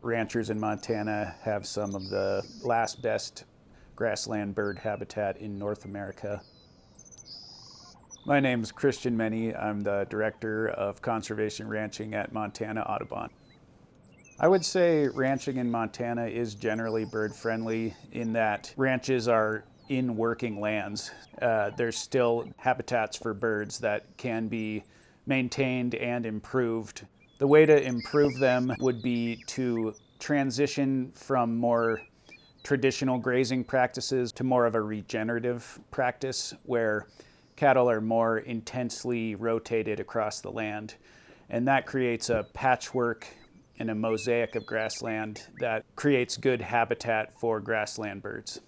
Ranchers in Montana have some of the last best grassland bird habitat in North America. My name is Christian Meny. I'm the Director of Conservation Ranching at Montana Audubon. I would say ranching in Montana is generally bird friendly in that ranches are in working lands. There's still habitats for birds that can be maintained and improved. The way to improve them would be to transition from more traditional grazing practices to more of a regenerative practice where cattle are more intensely rotated across the land. And that creates a patchwork and a mosaic of grassland that creates good habitat for grassland birds.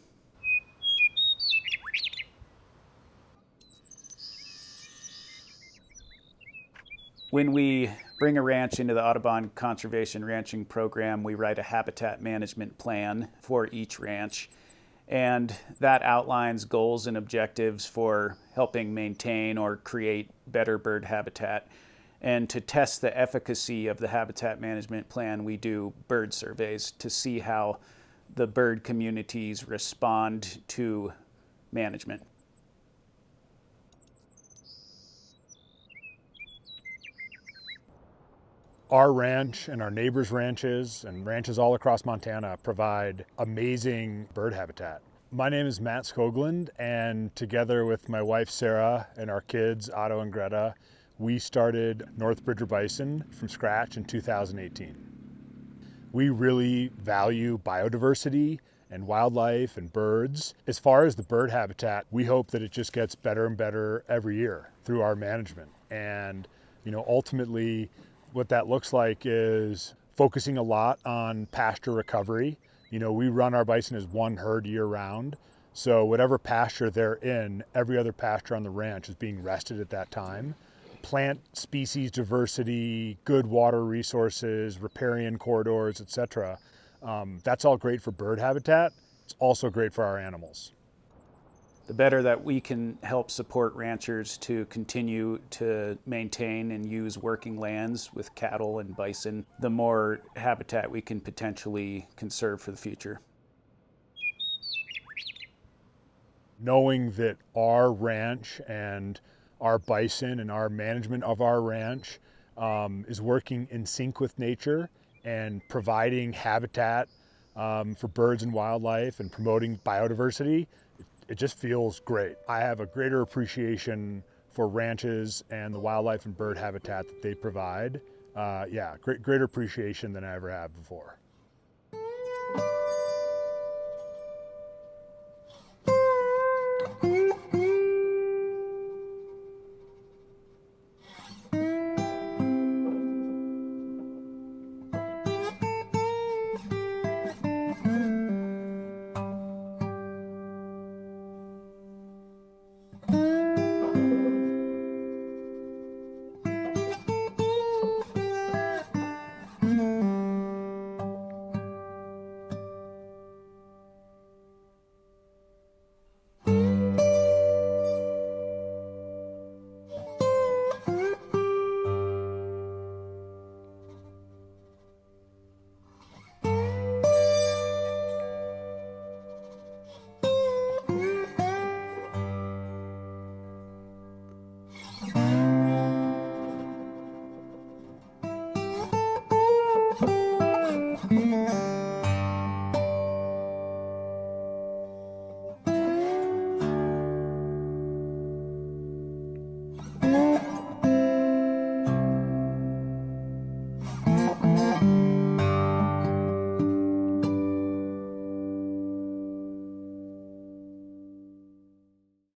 When we bring a ranch into the Audubon Conservation Ranching program, we write a habitat management plan for each ranch. And that outlines goals and objectives for helping maintain or create better bird habitat. And to test the efficacy of the habitat management plan, we do bird surveys to see how the bird communities respond to management. Our ranch and our neighbors' ranches and ranches all across Montana provide amazing bird habitat. My name is Matt Skoglund, and together with my wife Sarah and our kids Otto and Greta, we started North Bridger Bison from scratch in 2018. We really value biodiversity and wildlife and birds. As far as the bird habitat, we hope that it just gets better and better every year through our management. And ultimately, what that looks like is focusing a lot on pasture recovery. We run our bison as one herd year round. So whatever pasture they're in, every other pasture on the ranch is being rested at that time. Plant species diversity, good water resources, riparian corridors, etc. That's all great for bird habitat. It's also great for our animals. The better that we can help support ranchers to continue to maintain and use working lands with cattle and bison, the more habitat we can potentially conserve for the future. Knowing that our ranch and our bison and our management of our ranch is working in sync with nature and providing habitat for birds and wildlife and promoting biodiversity, it just feels great. I have a greater appreciation for ranches and the wildlife and bird habitat that they provide. Greater appreciation than I ever have before.